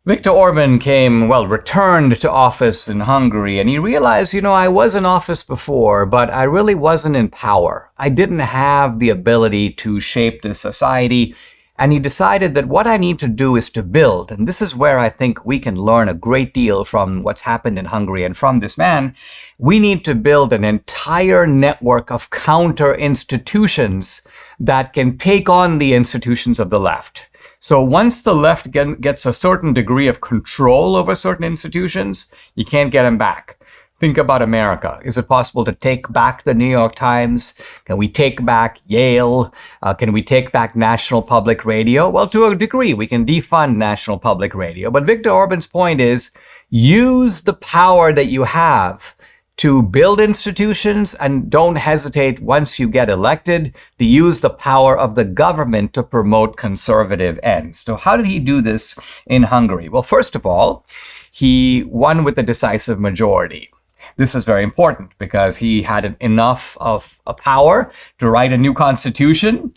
Viktor Orban returned to office in Hungary, and he realized, I was in office before, but I really wasn't in power. I didn't have the ability to shape this society, and he decided that what I need to do is to build, and this is where I think we can learn a great deal from what's happened in Hungary and from this man. We need to build an entire network of counter institutions that can take on the institutions of the left. So once the left gets a certain degree of control over certain institutions, you can't get them back. Think about America. Is it possible to take back the New York Times? Can we take back Yale? Can we take back National Public Radio? Well, to a degree, we can defund National Public Radio. But Viktor Orban's point is, use the power that you have to build institutions, and don't hesitate once you get elected to use the power of the government to promote conservative ends. So how did he do this in Hungary? Well, first of all, he won with a decisive majority. This is very important because he had enough of a power to write a new constitution,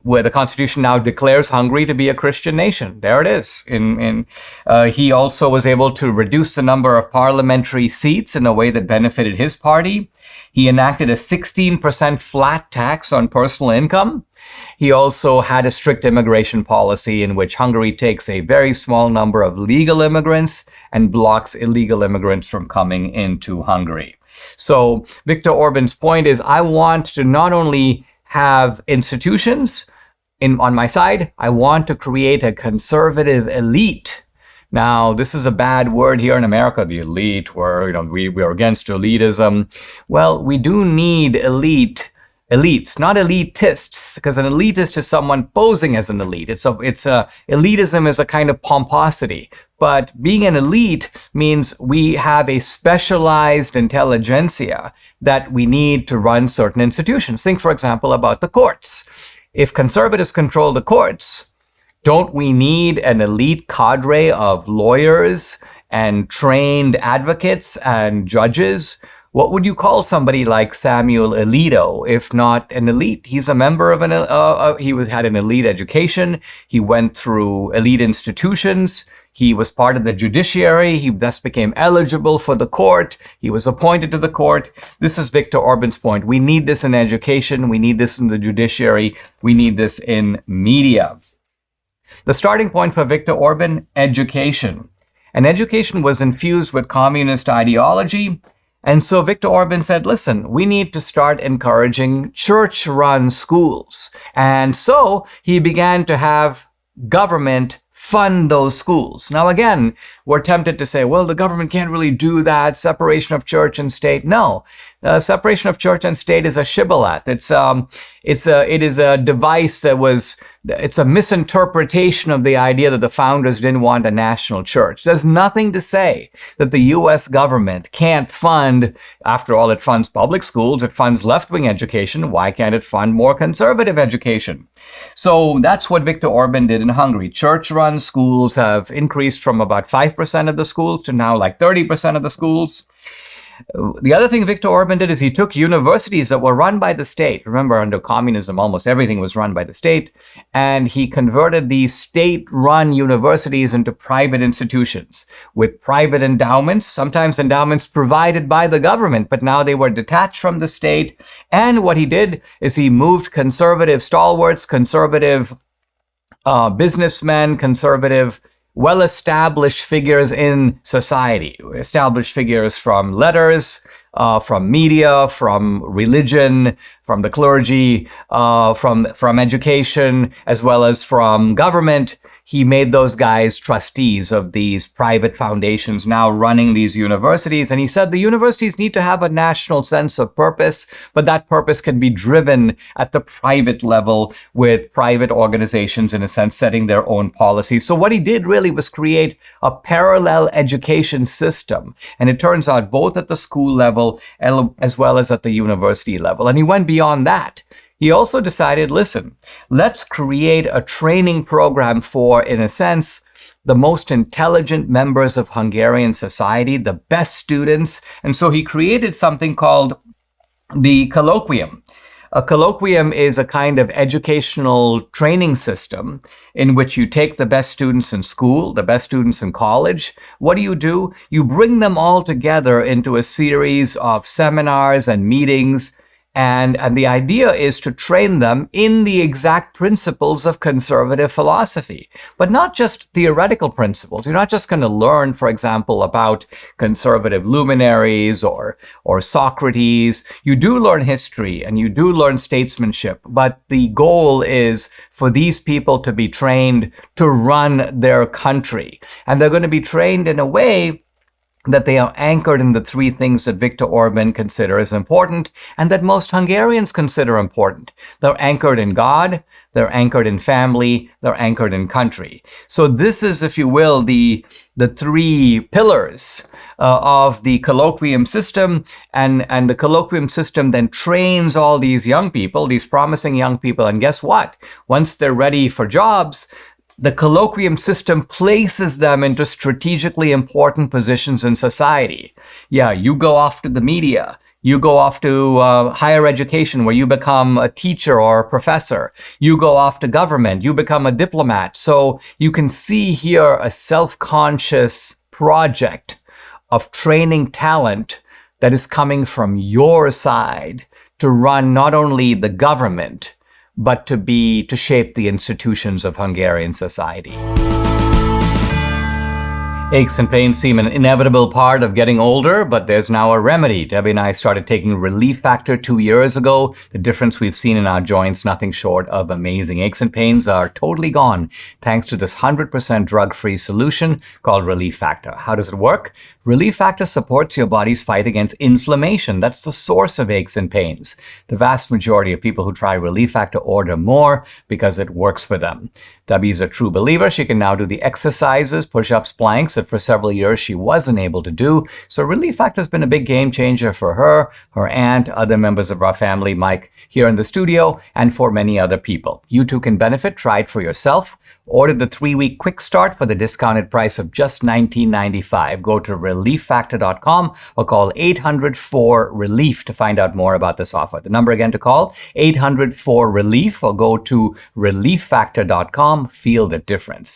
where the constitution now declares Hungary to be a Christian nation. There it is. He also was able to reduce the number of parliamentary seats in a way that benefited his party. He enacted a 16% flat tax on personal income. He also had a strict immigration policy in which Hungary takes a very small number of legal immigrants and blocks illegal immigrants from coming into Hungary. So Viktor Orban's point is, I want to not only have institutions on my side, I want to create a conservative elite. Now, this is a bad word here in America, the elite, where we're against elitism. Well, we do need elites, not elitists, because an elitist is someone posing as an elite. Elitism is a kind of pomposity. But being an elite means we have a specialized intelligentsia that we need to run certain institutions. Think, for example, about the courts. If conservatives control the courts, don't we need an elite cadre of lawyers and trained advocates and judges? What would you call somebody like Samuel Alito if not an elite? He's a member of had an elite education. He went through elite institutions. He was part of the judiciary. He thus became eligible for the court. He was appointed to the court. This is Viktor Orban's point. We need this in education. We need this in the judiciary. We need this in media. The starting point for Viktor Orban, education. And education was infused with communist ideology. And so Viktor Orban said, listen, we need to start encouraging church-run schools. And so he began to have government fund those schools. Now, again, we're tempted to say, well, the government can't really do that, separation of church and state. No, separation of church and state is a shibboleth. It is a device it's a misinterpretation of the idea that the founders didn't want a national church. There's nothing to say that the U.S. government can't fund, after all, it funds public schools, it funds left-wing education. Why can't it fund more conservative education? So that's what Viktor Orban did in Hungary. Church-run schools have increased from about 5% of the schools to now like 30% of the schools. The other thing Viktor Orban did is he took universities that were run by the state. Remember, under communism, almost everything was run by the state. And he converted these state-run universities into private institutions with private endowments, sometimes endowments provided by the government, but now they were detached from the state. And what he did is he moved conservative stalwarts, conservative businessmen, conservative well-established figures in society, established figures from letters, from media, from religion, from the clergy, from education, as well as from government. He made those guys trustees of these private foundations now running these universities. And he said the universities need to have a national sense of purpose, but that purpose can be driven at the private level with private organizations, in a sense, setting their own policies. So what he did really was create a parallel education system. And it turns out both at the school level as well as at the university level. And he went beyond that. He also decided, listen, let's create a training program for, in a sense, the most intelligent members of Hungarian society, the best students. And so he created something called the colloquium. A colloquium is a kind of educational training system in which you take the best students in school, the best students in college. What do? You bring them all together into a series of seminars and meetings. And the idea is to train them in the exact principles of conservative philosophy, but not just theoretical principles. You're not just going to learn, for example, about conservative luminaries or Socrates. You do learn history and you do learn statesmanship, but the goal is for these people to be trained to run their country. And they're going to be trained in a way that they are anchored in the three things that Viktor Orban considers important and that most Hungarians consider important. They're anchored in God, they're anchored in family, they're anchored in country. So this is, if you will, the three pillars of the colloquium system, and the colloquium system then trains all these young people, these promising young people, and guess what? Once they're ready for jobs, the colloquium system places them into strategically important positions in society. Yeah, you go off to the media. You go off to higher education where you become a teacher or a professor. You go off to government. You become a diplomat. So you can see here a self-conscious project of training talent that is coming from your side to run not only the government, but to shape the institutions of Hungarian society. Aches and pains seem an inevitable part of getting older, but there's now a remedy. Debbie and I started taking Relief Factor 2 years ago. The difference we've seen in our joints, nothing short of amazing. Aches and pains are totally gone thanks to this 100% drug-free solution called Relief Factor. How does it work? Relief Factor supports your body's fight against inflammation. That's the source of aches and pains. The vast majority of people who try Relief Factor order more because it works for them. Debbie's a true believer. She can now do the exercises, push-ups, planks that for several years she wasn't able to do. So Relief Factor has been a big game changer for her, her aunt, other members of our family, Mike here in the studio, and for many other people. You too can benefit. Try it for yourself. Order the 3-week quick start for the discounted price of just $19.95. Go to relieffactor.com or call 800-4-RELIEF to find out more about this offer. The number again to call, 800-4-RELIEF, or go to relieffactor.com. Feel the difference.